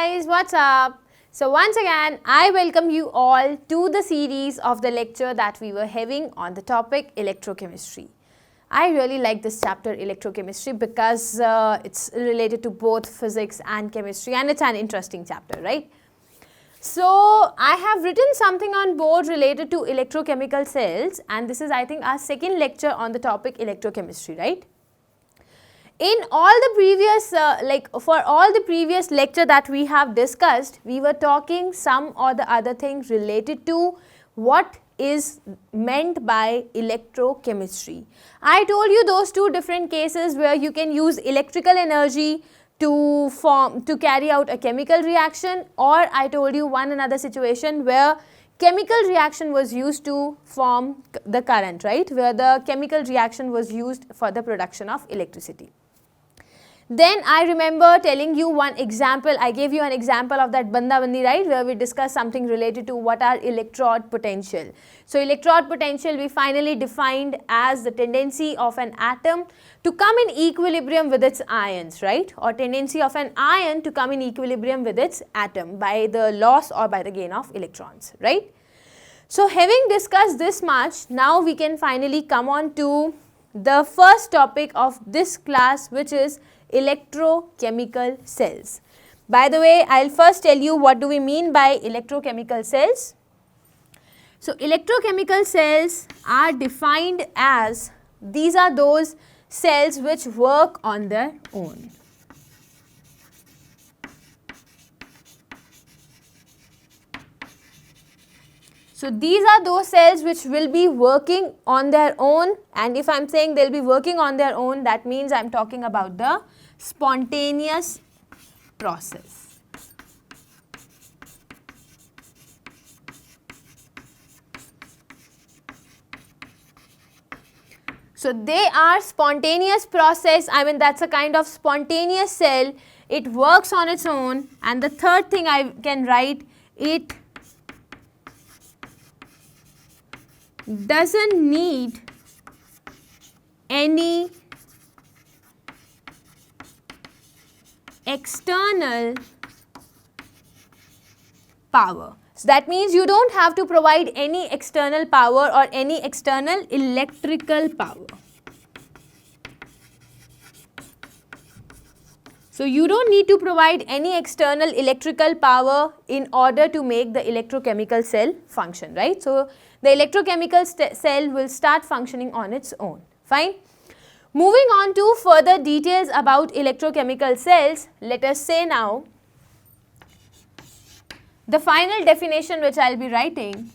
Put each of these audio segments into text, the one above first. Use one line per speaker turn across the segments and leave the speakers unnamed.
guys, what's up? So once again, I welcome you all to the series of the lecture that we were having on the topic electrochemistry. I really like this chapter electrochemistry because it's related to both physics and chemistry, and it's an interesting chapter, right? So I have written something on board related to electrochemical cells, and this is, I think, our second lecture on the topic electrochemistry, right? In all the previous, for all the previous lecture that we have discussed, we were talking some or the other things related to what is meant by electrochemistry. I told you those two different cases where you can use electrical energy to carry out a chemical reaction, or I told you one another situation where chemical reaction was used to form the current, right, where the chemical reaction was used for the production of electricity. Then I remember telling you one example. I gave you an example of that bandabandi, right, where we discussed something related to what are electrode potential. So electrode potential we finally defined as the tendency of an atom to come in equilibrium with its ions, right, or tendency of an ion to come in equilibrium with its atom by the loss or by the gain of electrons, right. So having discussed this much, now we can finally come on to the first topic of this class, which is electrochemical cells. By the way, I'll first tell you what do we mean by electrochemical cells. So electrochemical cells are defined as, these are those cells which work on their own. So these are those cells which will be working on their own, and if I am saying they will be working on their own, that means I am talking about the spontaneous process. So they are spontaneous process, I mean that's a kind of spontaneous cell, it works on its own, and the third thing I can write, it doesn't need any external power. So that means you don't have to provide any external power or any external electrical power. So you don't need to provide any external electrical power in order to make the electrochemical cell function, right. So the electrochemical cell will start functioning on its own, fine. Moving on to further details about electrochemical cells, let us say now the final definition which I will be writing,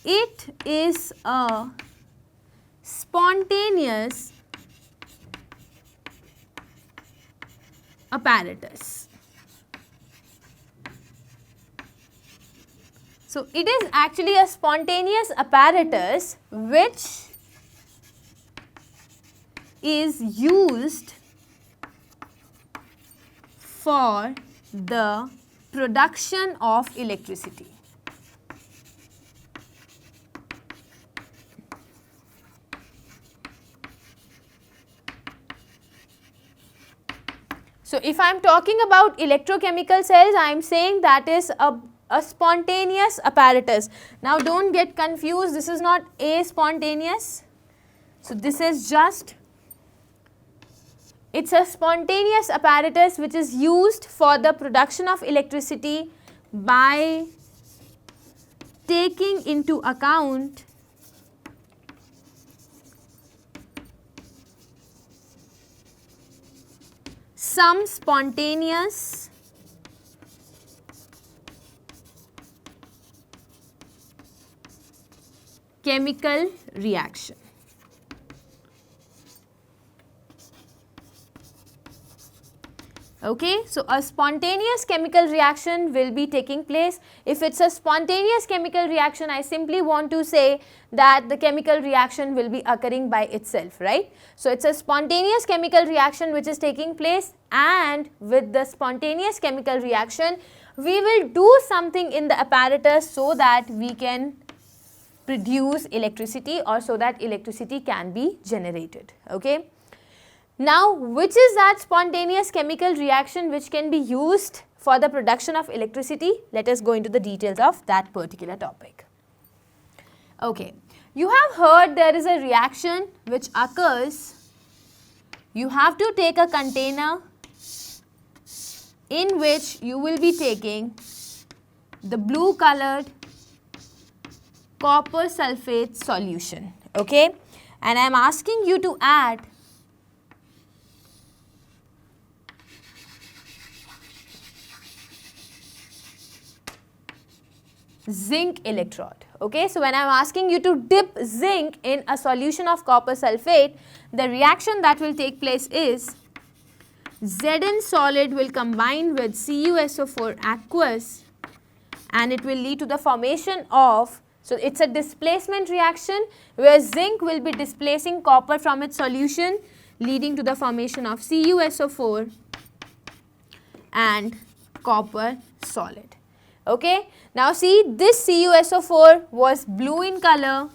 it is a spontaneous apparatus. So it is actually a spontaneous apparatus which is used for the production of electricity. So if I am talking about electrochemical cells, I am saying that is a spontaneous apparatus. Now don't get confused, this is not a spontaneous. So this is just, it's a spontaneous apparatus which is used for the production of electricity by taking into account some spontaneous chemical reaction. Okay, so a spontaneous chemical reaction will be taking place. If it's a spontaneous chemical reaction, I simply want to say that the chemical reaction will be occurring by itself, right. So it's a spontaneous chemical reaction which is taking place, and with the spontaneous chemical reaction, we will do something in the apparatus so that we can produce electricity, or so that electricity can be generated, okay. Now, which is that spontaneous chemical reaction which can be used for the production of electricity? Let us go into the details of that particular topic. Okay, you have heard there is a reaction which occurs. You have to take a container in which you will be taking the blue colored copper sulfate solution, okay, and I am asking you to add zinc electrode, okay. So when I am asking you to dip zinc in a solution of copper sulfate, the reaction that will take place is Zn solid will combine with CuSO4 aqueous and it will lead to the formation of, so it's a displacement reaction where zinc will be displacing copper from its solution, leading to the formation of CuSO4 and copper solid. Okay, now see, this CuSO4 was blue in color,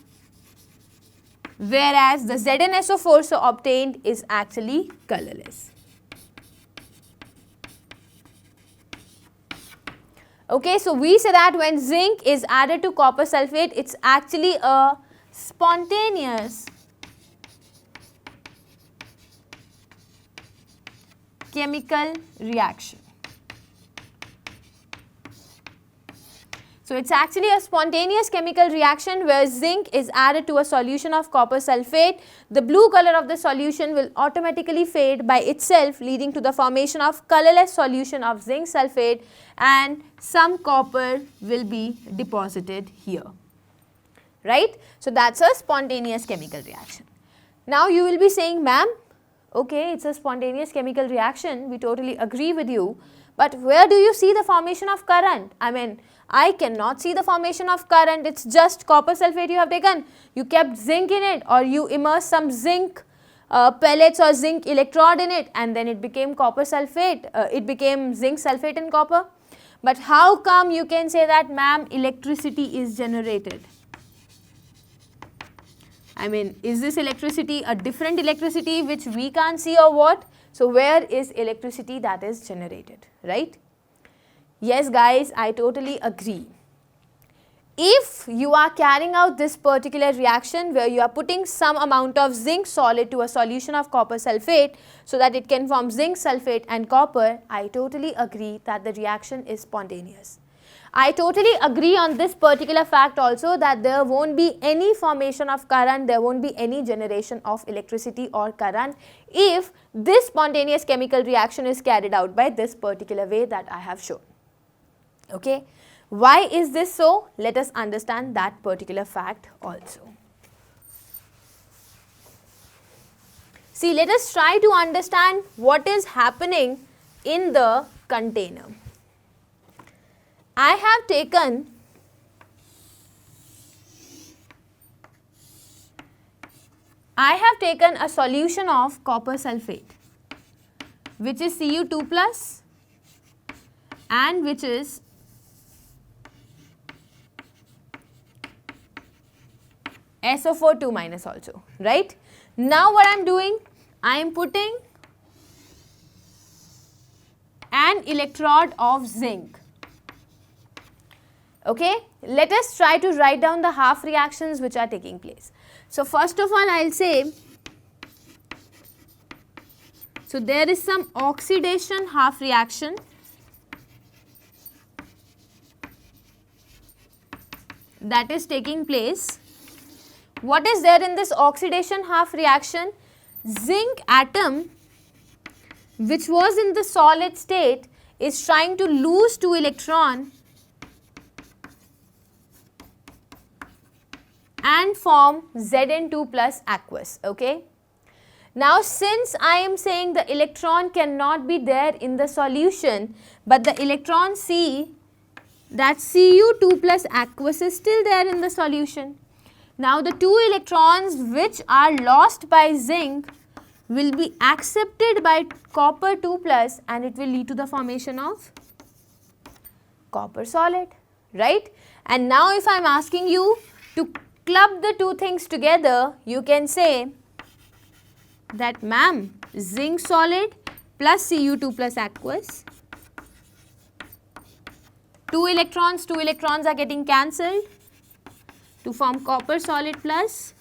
whereas the ZnSO4 so obtained is actually colorless. Okay, so we say that when zinc is added to copper sulfate, it's actually a spontaneous chemical reaction. So it's actually a spontaneous chemical reaction where zinc is added to a solution of copper sulfate. The blue color of the solution will automatically fade by itself, leading to the formation of colorless solution of zinc sulfate, and some copper will be deposited here, right? So that's a spontaneous chemical reaction. Now you will be saying, ma'am, okay, it's a spontaneous chemical reaction, we totally agree with you, but where do you see the formation of current? I mean, I cannot see the formation of current, it's just copper sulfate you have taken. You kept zinc in it, or you immersed some zinc pellets or zinc electrode in it, and then it became copper sulfate, it became zinc sulfate and copper. But how come you can say that, ma'am, electricity is generated? I mean, is this electricity a different electricity which we can't see or what? So where is electricity that is generated, right? Yes guys, I totally agree. If you are carrying out this particular reaction where you are putting some amount of zinc solid to a solution of copper sulfate so that it can form zinc sulfate and copper, I totally agree that the reaction is spontaneous. I totally agree on this particular fact also that there won't be any formation of current, there won't be any generation of electricity or current if this spontaneous chemical reaction is carried out by this particular way that I have shown. Okay, why is this so? Let us understand that particular fact also. See, let us try to understand what is happening in the container. I have taken a solution of copper sulfate, which is Cu2 plus and which is SO4 2 minus also, right? Now what I am doing, I am putting an electrode of zinc. Okay, let us try to write down the half reactions which are taking place. So first of all, I will say, so there is some oxidation half reaction that is taking place. What is there in this oxidation half reaction? Zinc atom, which was in the solid state, is trying to lose 2 electrons and form Zn2 plus aqueous. Okay. Now since I am saying the electron cannot be there in the solution, but the electron see that Cu2 plus aqueous is still there in the solution. Now the 2 electrons which are lost by zinc will be accepted by copper 2 plus and it will lead to the formation of copper solid, right? And now if I am asking you to club the two things together, you can say that, ma'am, zinc solid plus Cu2 plus aqueous. Two electrons are getting cancelled to form copper solid plus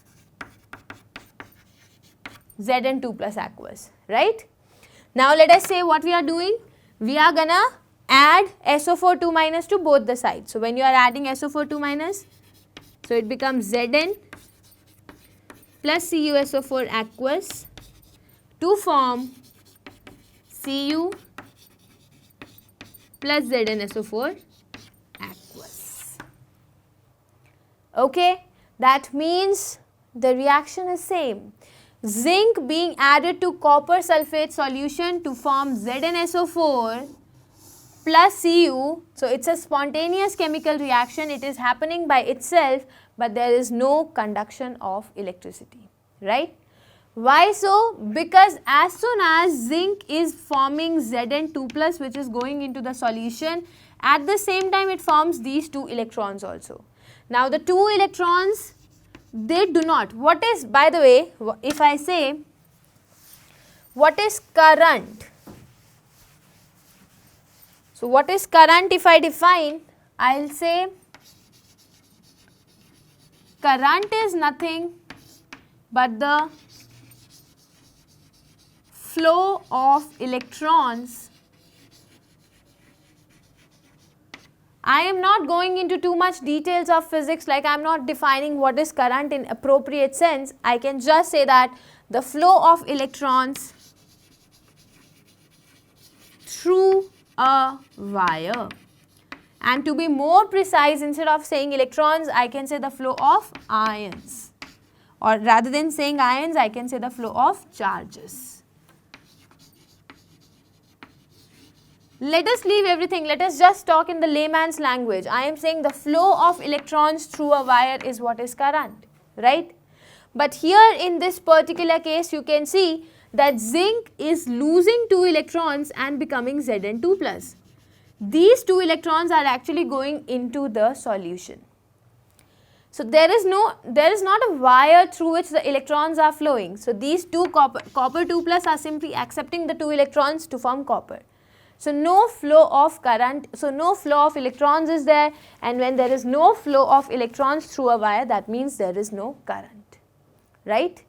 Zn2 plus aqueous, right? Now let us say what we are doing. We are gonna add SO4 2 minus to both the sides. So when you are adding SO4 2 minus, so it becomes Zn plus CuSO4 aqueous to form Cu plus ZnSO4 aqueous. Okay, that means the reaction is same. Zinc being added to copper sulfate solution to form ZnSO4 plus Cu. So it's a spontaneous chemical reaction. It is happening by itself, but there is no conduction of electricity, right? Why so? Because as soon as zinc is forming Zn2 plus, which is going into the solution, at the same time it forms these two electrons also. Now the two electrons, they do not. What is, by the way, if I say, what is current? So what is current if I define? I'll say current is nothing but the flow of electrons. I am not going into too much details of physics, like I am not defining what is current in appropriate sense. I can just say that the flow of electrons through a wire. And to be more precise, instead of saying electrons, I can say the flow of ions. Or rather than saying ions, I can say the flow of charges. Let us leave everything. Let us just talk in the layman's language. I am saying the flow of electrons through a wire is what is current, right? But here in this particular case, you can see that zinc is losing 2 electrons and becoming Zn2 plus. These 2 electrons are actually going into the solution. So there is not a wire through which the electrons are flowing. So these two copper 2 plus are simply accepting the 2 electrons to form copper. So no flow of current, so no flow of electrons is there, and when there is no flow of electrons through a wire, that means there is no current, right?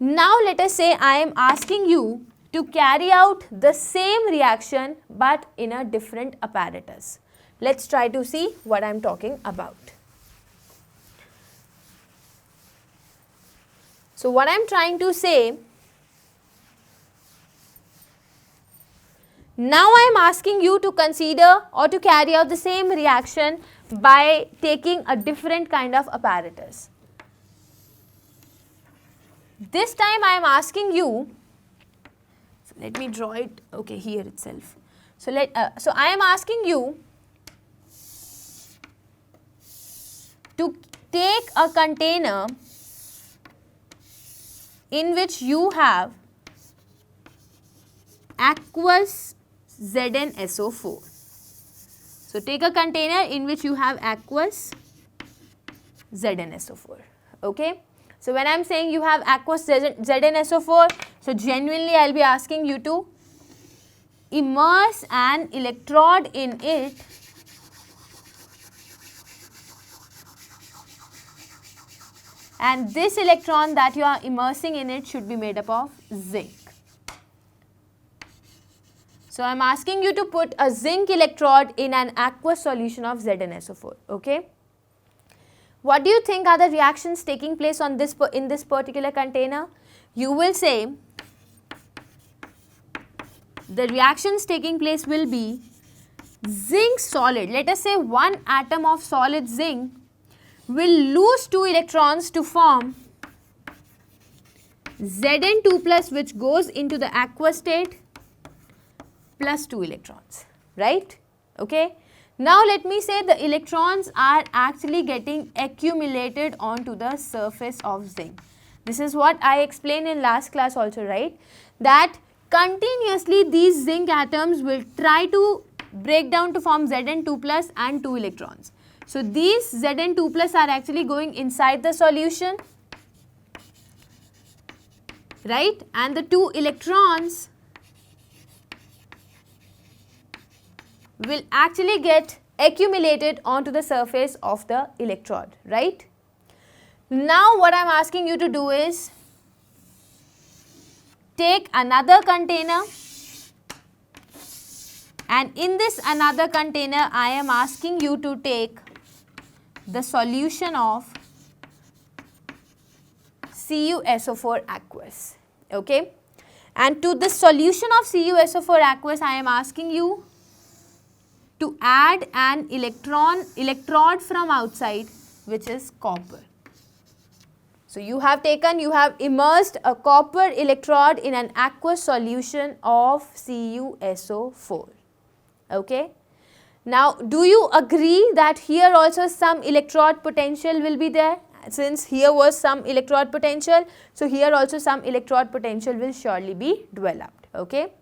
Now let us say I am asking you to carry out the same reaction but in a different apparatus. Let's try to see what I am talking about. So what I am trying to say, now I am asking you to consider or to carry out the same reaction by taking a different kind of apparatus. This time I am asking you, so let me draw it, okay, here itself. So I am asking you to take a container in which you have aqueous ZnSO4. So take a container in which you have aqueous ZnSO4. Okay. So when I am saying you have aqueous ZnSO4, so genuinely I will be asking you to immerse an electrode in it and this electron that you are immersing in it should be made up of zinc. So I am asking you to put a zinc electrode in an aqueous solution of ZnSO4. Okay. What do you think are the reactions taking place on this in this particular container? You will say the reactions taking place will be zinc solid. Let us say one atom of solid zinc will lose 2 electrons to form Zn2 plus, which goes into the aqueous state, plus 2 electrons, right? Okay. Now let me say the electrons are actually getting accumulated onto the surface of zinc. This is what I explained in last class also, right? That continuously these zinc atoms will try to break down to form Zn2 plus and 2 electrons. So these Zn2 plus are actually going inside the solution right? And the 2 electrons will actually get accumulated onto the surface of the electrode, right? Now what I am asking you to do is take another container, and in this another container I am asking you to take the solution of CuSO4 aqueous, okay? And to this solution of CuSO4 aqueous I am asking you to add an electrode from outside, which is copper. So you have immersed a copper electrode in an aqueous solution of CuSO4, okay? Now do you agree that here also some electrode potential will be there? Since here was some electrode potential, so here also some electrode potential will surely be developed, okay?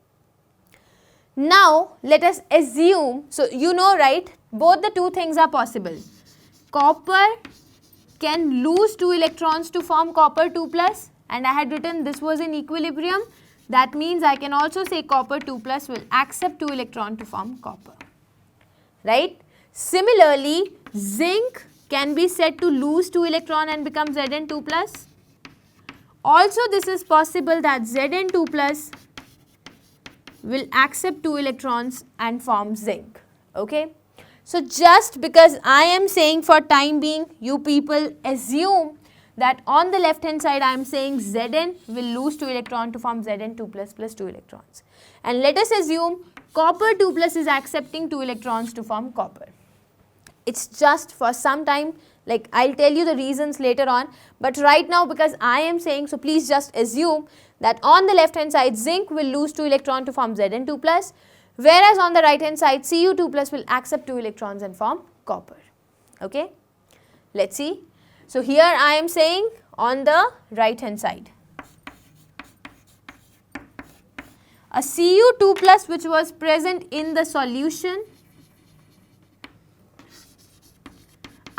Now let us assume, so you know, right, both the two things are possible. Copper can lose 2 electrons to form copper 2 plus, and I had written this was in equilibrium. That means I can also say copper 2 plus will accept 2 electrons to form copper, right? Similarly, zinc can be said to lose 2 electrons and become Zn2 plus. Also this is possible that Zn2 plus will accept 2 electrons and form zinc, okay? So just because I am saying for time being, you people assume that on the left hand side I am saying Zn will lose 2 electrons to form Zn2 plus 2 electrons. And let us assume copper 2 plus is accepting 2 electrons to form copper. It's just for some time, like I'll tell you the reasons later on, but right now because I am saying, so please just assume that on the left hand side zinc will lose 2 electrons to form Zn2 plus, whereas on the right hand side Cu2 plus will accept 2 electrons and form copper, okay? Let's see. So here I am saying on the right hand side, a Cu2 plus which was present in the solution,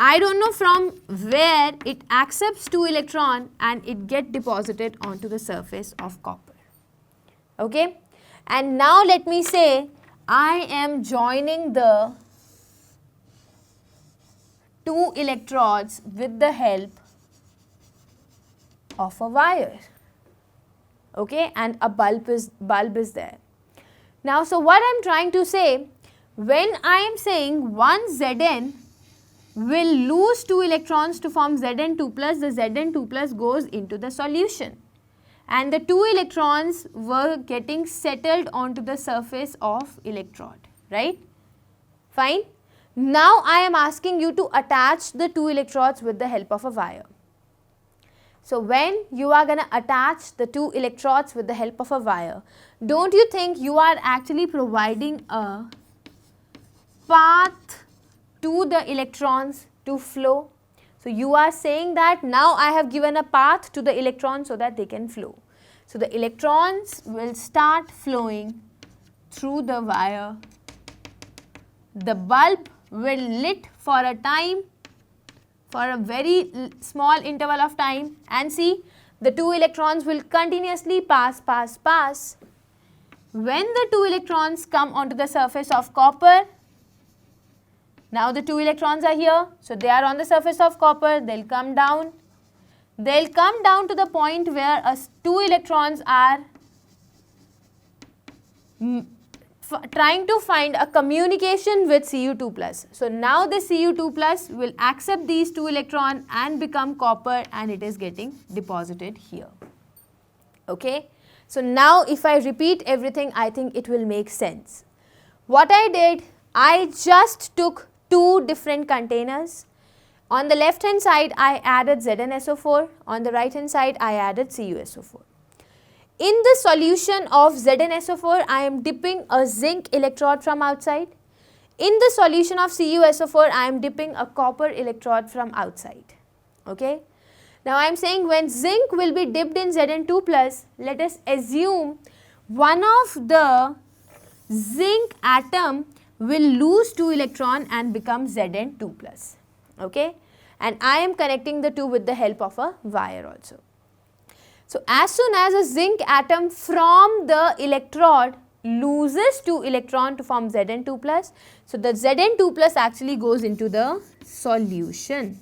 I don't know from where it accepts 2 electron and it get deposited onto the surface of copper, okay? And now let me say I am joining the 2 electrodes with the help of a wire, okay, and a bulb is there. Now so what I am trying to say, when I am saying one Zn will lose 2 electrons to form Zn2 plus, the Zn2 plus goes into the solution and the 2 electrons were getting settled onto the surface of electrode, right? Fine. Now I am asking you to attach the 2 electrodes with the help of a wire. So when you are going to attach the 2 electrodes with the help of a wire, don't you think you are actually providing a path to the electrons to flow? So you are saying that now I have given a path to the electrons so that they can flow. So the electrons will start flowing through the wire. The bulb will lit for a time, for a very small interval of time, and see the 2 electrons will continuously pass. When the 2 electrons come onto the surface of copper, now the 2 electrons are here, so they are on the surface of copper, they'll come down to the point where 2 electrons are trying to find a communication with Cu2 plus. So now the Cu2 plus will accept these 2 electrons and become copper, and it is getting deposited here, okay? So now if I repeat everything, I think it will make sense. What I did, I just took 2 different containers. On the left hand side I added ZnSO4, on the right hand side I added CuSO4. In the solution of ZnSO4 I am dipping a zinc electrode from outside. In the solution of CuSO4 I am dipping a copper electrode from outside, okay? Now I am saying when zinc will be dipped in Zn2 plus, let us assume one of the zinc atom will lose 2 electron and become Zn2 plus, okay? And I am connecting the 2 with the help of a wire also. So as soon as a zinc atom from the electrode loses 2 electron to form Zn2 plus, so the Zn2 plus actually goes into the solution.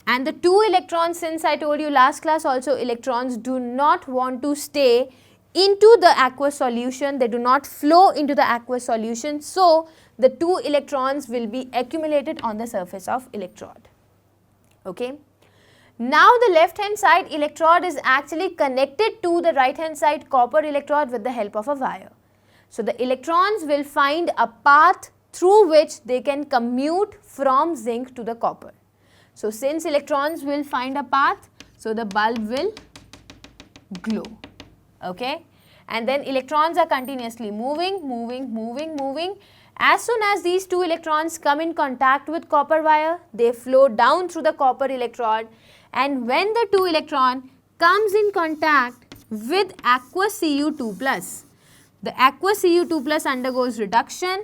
And the 2 electrons, since I told you last class also, electrons do not want to stay into the aqueous solution, they do not flow into the aqueous solution, so the 2 electrons will be accumulated on the surface of electrode. Okay. Now the left hand side electrode is actually connected to the right hand side copper electrode with the help of a wire. So the electrons will find a path through which they can commute from zinc to the copper. So since electrons will find a path, so the bulb will glow. Okay, and then electrons are continuously moving. As soon as these 2 electrons come in contact with copper wire, they flow down through the copper electrode, and when the 2 electron comes in contact with aqueous Cu2 plus, the aqueous Cu2 plus undergoes reduction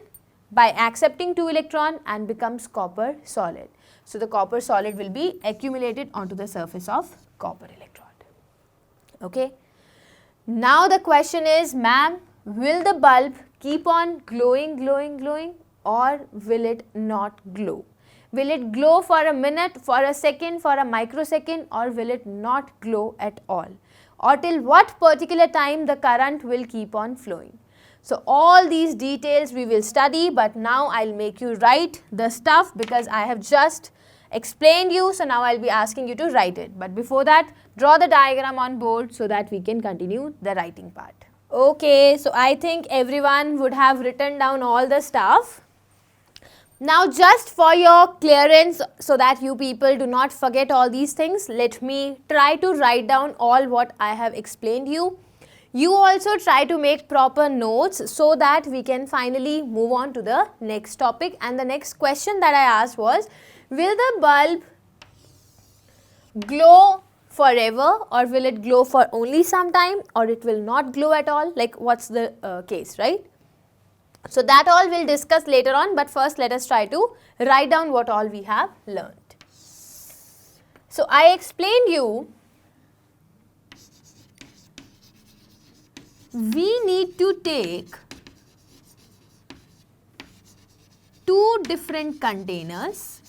by accepting 2 electron and becomes copper solid. So the copper solid will be accumulated onto the surface of copper electrode. Okay. Now the question is, ma'am, will the bulb keep on glowing or will it not glow? Will it glow for a minute, for a second, for a microsecond, or will it not glow at all? Or till what particular time the current will keep on flowing? So all these details we will study, but now I'll make you write the stuff because I have just explained you, so now I'll be asking you to write it. But before that, draw the diagram on board so that we can continue the writing part. Okay, so I think everyone would have written down all the stuff. Now just for your clearance, so that you people do not forget all these things, let me try to write down all what I have explained you. You also try to make proper notes so that we can finally move on to the next topic. And the next question that I asked was, will the bulb glow forever, or will it glow for only some time, or it will not glow at all? Like, what's the case, right? So that all we'll discuss later on, but first let us try to write down what all we have learned. So I explained you we need to take 2 different containers .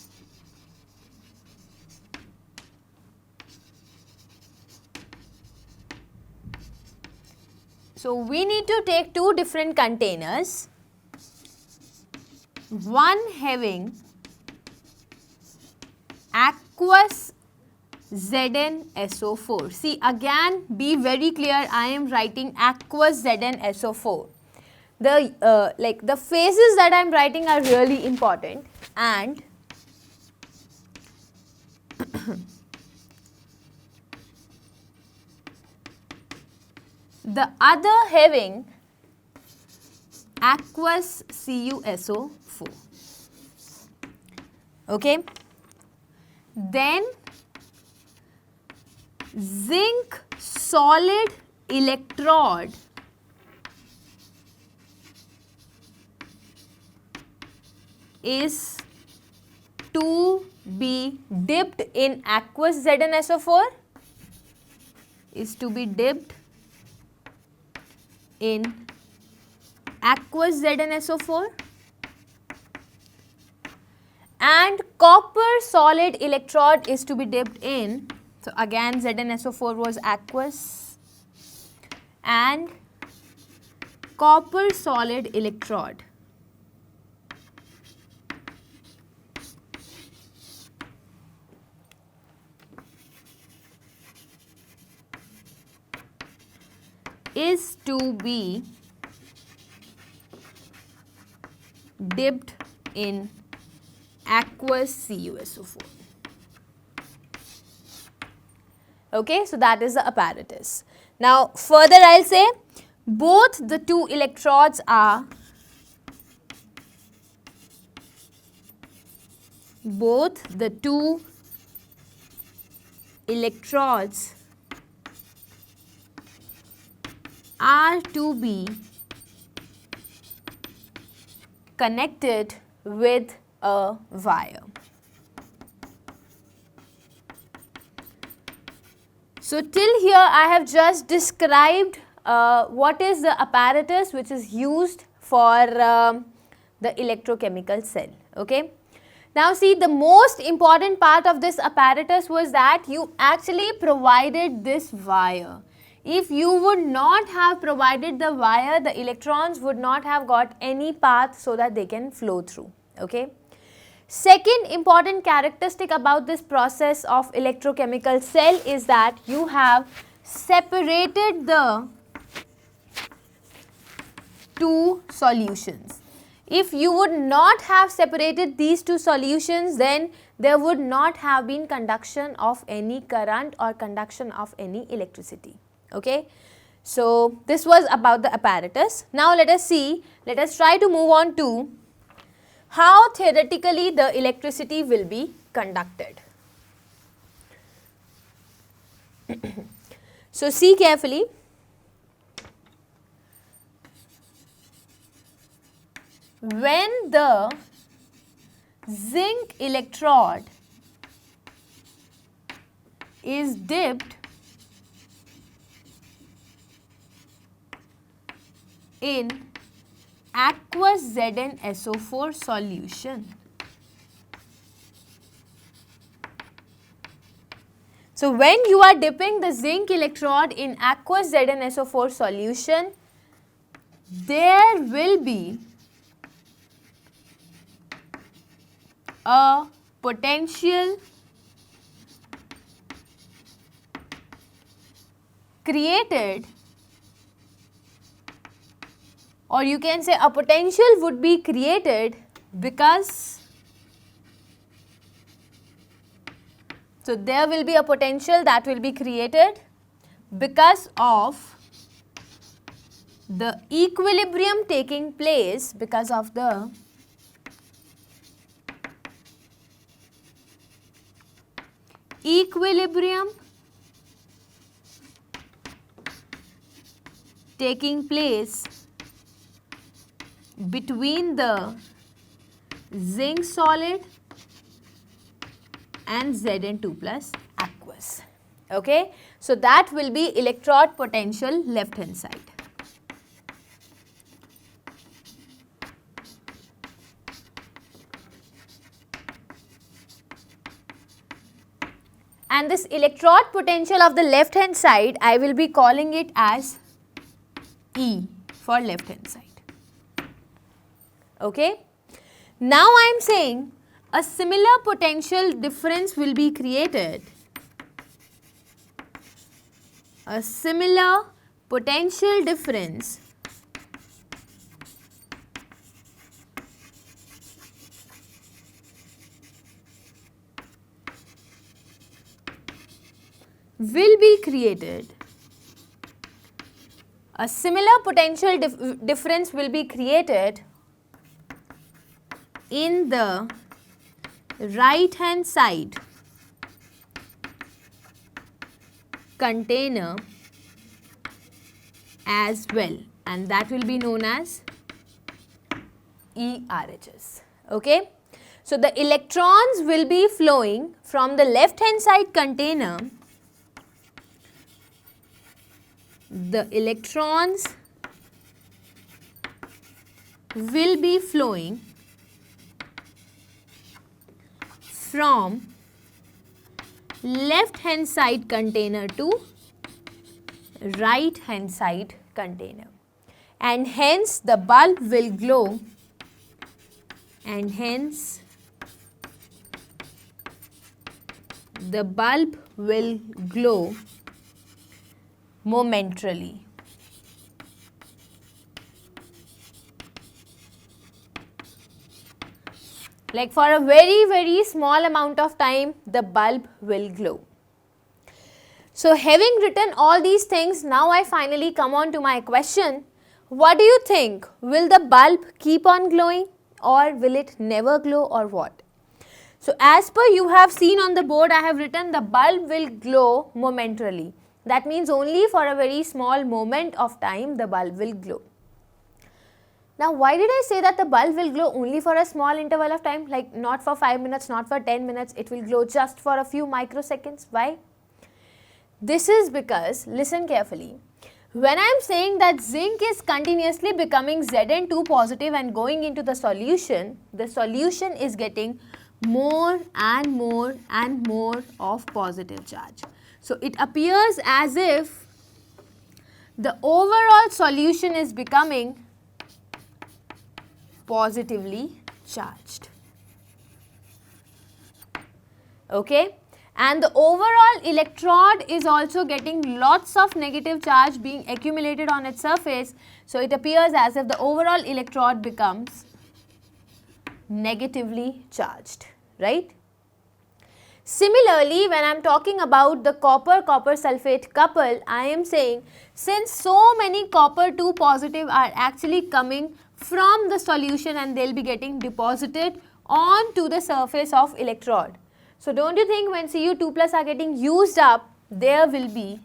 So we need to take 2 different containers, one having aqueous ZnSO4. See, again be very clear, I am writing aqueous ZnSO4. The phases that I am writing are really important, and the other having aqueous CuSO4. Okay. Then zinc solid electrode is to be dipped in aqueous ZnSO4, is to be dipped in aqueous ZnSO4, and copper solid electrode is to be dipped in, so again ZnSO4 was aqueous, and copper solid electrode is to be dipped in aqueous CuSO4. Okay, so that is the apparatus. Now further I'll say both the 2 electrodes are to be connected with a wire. So till here I have just described what is the apparatus which is used for the electrochemical cell. Okay. Now see, the most important part of this apparatus was that you actually provided this wire. If you would not have provided the wire, the electrons would not have got any path so that they can flow through. Okay. Second important characteristic about this process of electrochemical cell is that you have separated the two solutions. If you would not have separated these two solutions, then there would not have been conduction of any current or conduction of any electricity. Okay. So this was about the apparatus. Now let us see, let us try to move on to how theoretically the electricity will be conducted. So see carefully. When the zinc electrode is dipped in aqueous ZnSO4 solution. So when you are dipping the zinc electrode in aqueous ZnSO4 solution, there will be a potential created, or you can say a potential would be created because, so there will be a potential that will be created because of the equilibrium taking place, because of the equilibrium taking place between the zinc solid and Zn2 plus aqueous. Okay. So that will be electrode potential left hand side. And this electrode potential of the left hand side, I will be calling it as E for left hand side. Okay. Now I am saying a similar potential difference will be created. A similar potential difference will be created. A similar potential difference will be created in the right hand side container as well, and that will be known as ERHS. Okay. So the electrons will be flowing from the left hand side container. The electrons will be flowing from left hand side container to right hand side container, and hence the bulb will glow, and hence the bulb will glow momentarily. Like for a very small amount of time, the bulb will glow. So having written all these things, now I finally come on to my question. What do you think? Will the bulb keep on glowing, or will it never glow, or what? So as per you have seen on the board, I have written the bulb will glow momentarily. That means only for a very small moment of time the bulb will glow. Now why did I say that the bulb will glow only for a small interval of time, like not for 5 minutes, not for 10 minutes, it will glow just for a few microseconds? Why? This is because, listen carefully, when I am saying that zinc is continuously becoming Zn2 positive and going into the solution is getting more and more and more of positive charge. So it appears as if the overall solution is becoming positively charged. Okay? And the overall electrode is also getting lots of negative charge being accumulated on its surface. So it appears as if the overall electrode becomes negatively charged, right? Similarly, when I am talking about the copper-copper sulfate couple, I am saying since so many copper 2 positive are actually coming from the solution and they will be getting deposited onto the surface of electrode. So don't you think when Cu2 plus are getting used up, there will be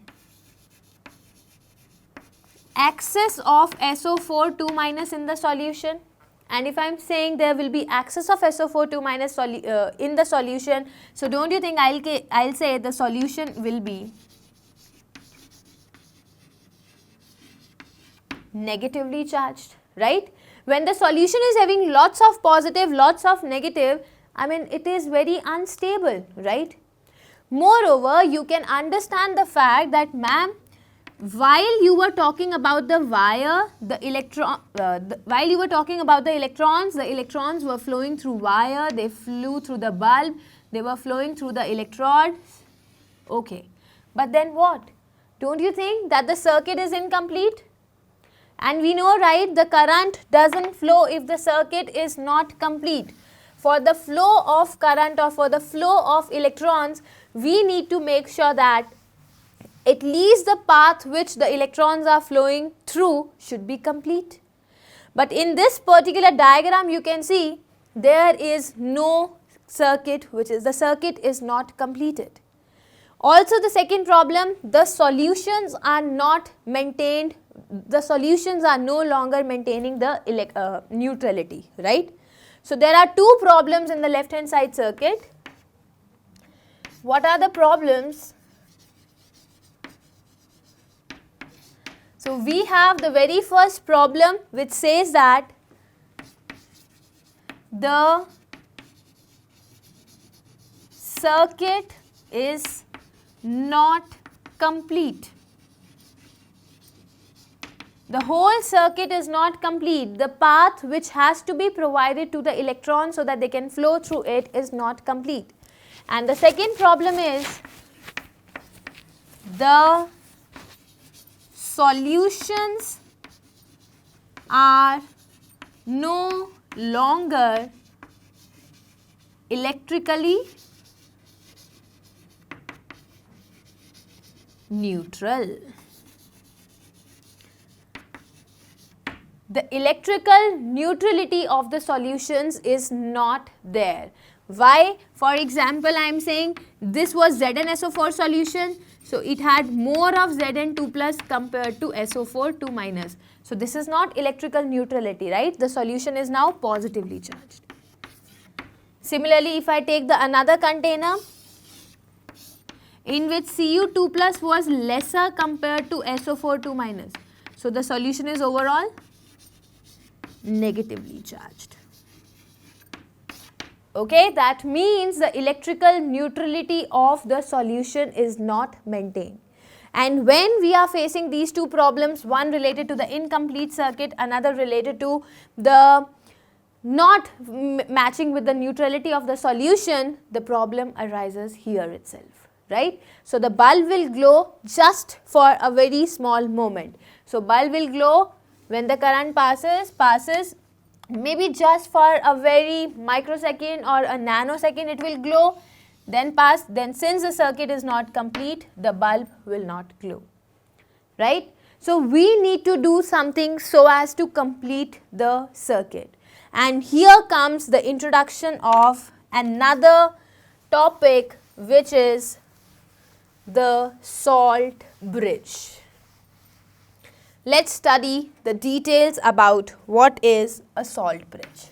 excess of SO4 2 minus in the solution? And if I am saying there will be excess of SO4 2 minus in the solution, so don't you think I'll say the solution will be negatively charged, right? When the solution is having lots of positive, lots of negative, I mean it is very unstable, right? Moreover, you can understand the fact that ma'am, while you were talking about the wire, while you were talking about the electrons were flowing through wire, they flew through the bulb, they were flowing through the electrode. Okay, but then what? Don't you think that the circuit is incomplete? And we know, right, the current doesn't flow if the circuit is not complete. For the flow of current or for the flow of electrons, we need to make sure that at least the path which the electrons are flowing through should be complete. But in this particular diagram, you can see there is no circuit, which is the circuit is not completed. Also, the second problem, the solutions are not maintained, the solutions are no longer maintaining the neutrality, right? So there are two problems in the left hand side circuit. What are the problems? So we have the very first problem which says that the circuit is not complete. The whole circuit is not complete. The path which has to be provided to the electrons so that they can flow through it is not complete. And the second problem is the solutions are no longer electrically neutral. The electrical neutrality of the solutions is not there. Why? For example, I am saying this was ZnSO4 solution. So it had more of Zn2 plus compared to SO4 2 minus. So this is not electrical neutrality, right? The solution is now positively charged. Similarly, if I take the another container in which Cu2 plus was lesser compared to SO4 2 minus. So the solution is overall negatively charged. Okay, that means the electrical neutrality of the solution is not maintained. And when we are facing these two problems, one related to the incomplete circuit, another related to the not matching with the neutrality of the solution, the problem arises here itself, right? So the bulb will glow just for a very small moment. So bulb will glow when the current passes maybe just for a very microsecond or a nanosecond, it will glow, then pass, then since the circuit is not complete, the bulb will not glow, right? So we need to do something so as to complete the circuit. And here comes the introduction of another topic, which is the salt bridge. Let's study the details about what is a salt bridge.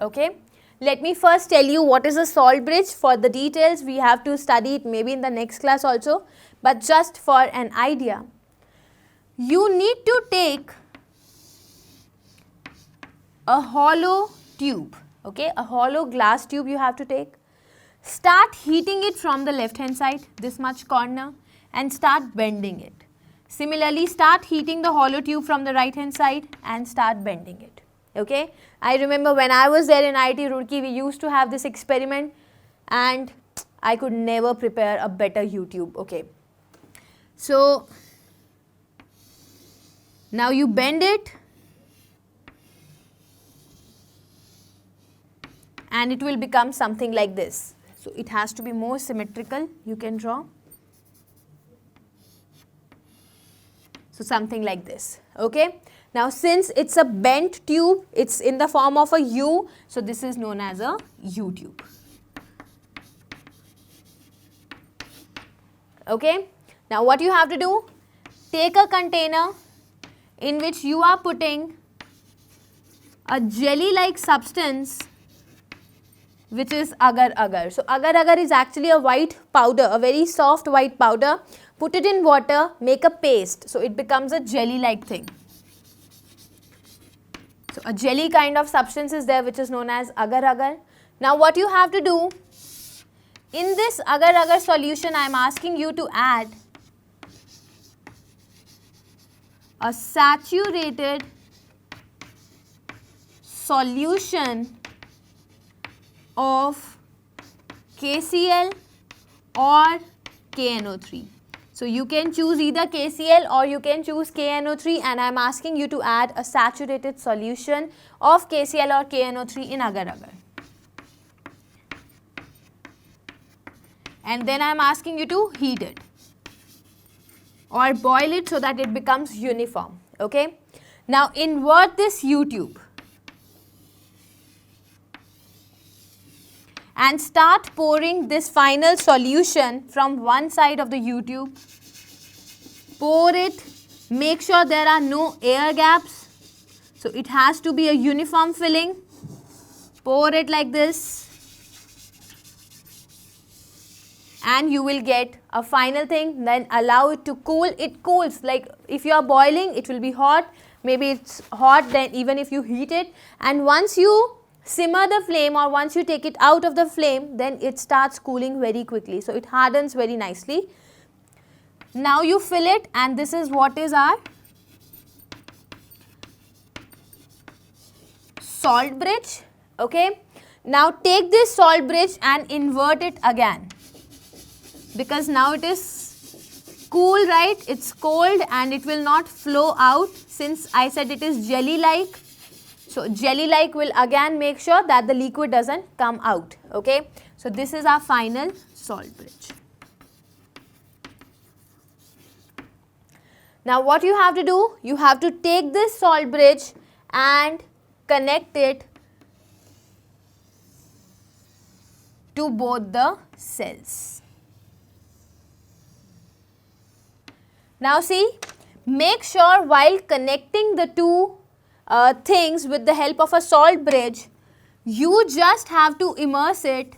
Okay. Let me first tell you what is a salt bridge. For the details, we have to study it maybe in the next class also, but just for an idea, you need to take a hollow tube, okay, a hollow glass tube you have to take. Start heating it from the left hand side, this much corner, and start bending it. Similarly, start heating the hollow tube from the right hand side and start bending it. Okay, I remember when I was there in IIT Roorkee, we used to have this experiment and I could never prepare a better YouTube. Okay, so now you bend it and it will become something like this. So it has to be more symmetrical, you can draw. So something like this, okay. Now since it's a bent tube, it's in the form of a U, so this is known as a U tube. Okay. Now what you have to do, take a container in which you are putting a jelly-like substance which is agar-agar. So agar-agar is actually a white powder, a very soft white powder. Put it in water, make a paste, so it becomes a jelly-like thing. So a jelly kind of substance is there which is known as agar-agar. Now what you have to do, in this agar-agar solution I am asking you to add a saturated solution of KCl or KNO3. So you can choose either KCl or you can choose KNO3, and I am asking you to add a saturated solution of KCl or KNO3 in agar-agar. And then I am asking you to heat it or boil it so that it becomes uniform. Okay. Now invert this U tube and start pouring this final solution from one side of the U tube. Pour it, make sure there are no air gaps. So it has to be a uniform filling. Pour it like this and you will get a final thing. Then allow it to cool. It cools, like if you are boiling it will be hot. Maybe it's hot then even if you heat it, and once you simmer the flame or once you take it out of the flame, then it starts cooling very quickly. So it hardens very nicely. Now you fill it, and this is what is our salt bridge. Okay. Now take this salt bridge and invert it again, because now it is cool, right? It's cold and it will not flow out since I said it is jelly-like. So jelly-like will again make sure that the liquid doesn't come out. Okay. So this is our final salt bridge. Now what you have to do, you have to take this salt bridge and connect it to both the cells. Now see, make sure while connecting the two things with the help of a salt bridge, you just have to immerse it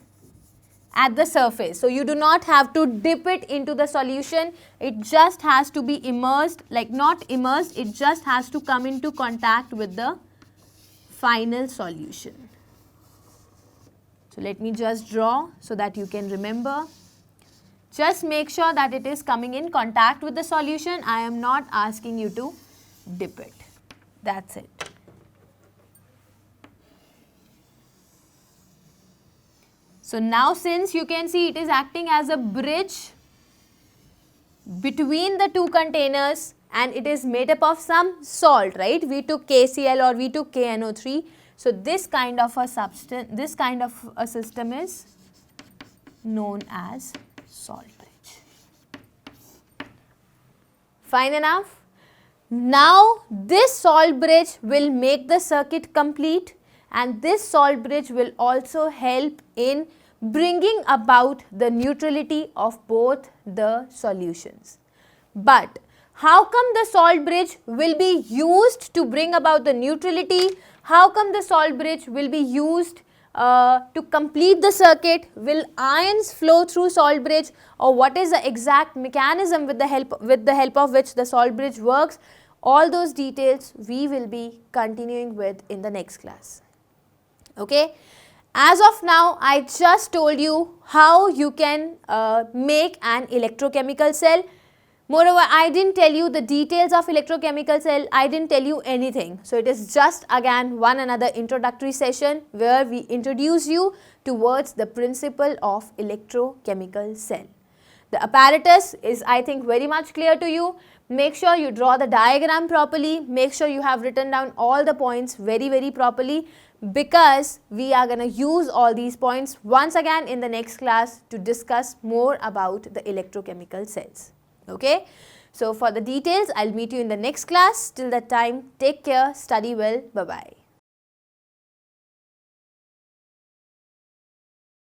at the surface. So you do not have to dip it into the solution, it just has to be immersed, like not immersed, it just has to come into contact with the final solution. So let me just draw so that you can remember. Just make sure that it is coming in contact with the solution. I am not asking you to dip it. That's it. So now since you can see it is acting as a bridge between the two containers and it is made up of some salt, right? We took KCl or we took KNO3. So this kind of a substance, this kind of a system is known as salt bridge. Fine enough? Now this salt bridge will make the circuit complete, and this salt bridge will also help in bringing about the neutrality of both the solutions. But how come the salt bridge will be used to bring about the neutrality, how come the salt bridge will be used to complete the circuit, will ions flow through salt bridge, or what is the exact mechanism with the help of which the salt bridge works. All those details we will be continuing with in the next class. Okay. As of now, I just told you how you can make an electrochemical cell. Moreover, I didn't tell you the details of electrochemical cell, I didn't tell you anything. So, it is just again one another introductory session where we introduce you towards the principle of electrochemical cell. The apparatus is, I think, very much clear to you. Make sure you draw the diagram properly, make sure you have written down all the points very properly, because we are going to use all these points once again in the next class to discuss more about the electrochemical cells. Okay. So, for the details, I will meet you in the next class. Till that time, take care, study well, bye-bye.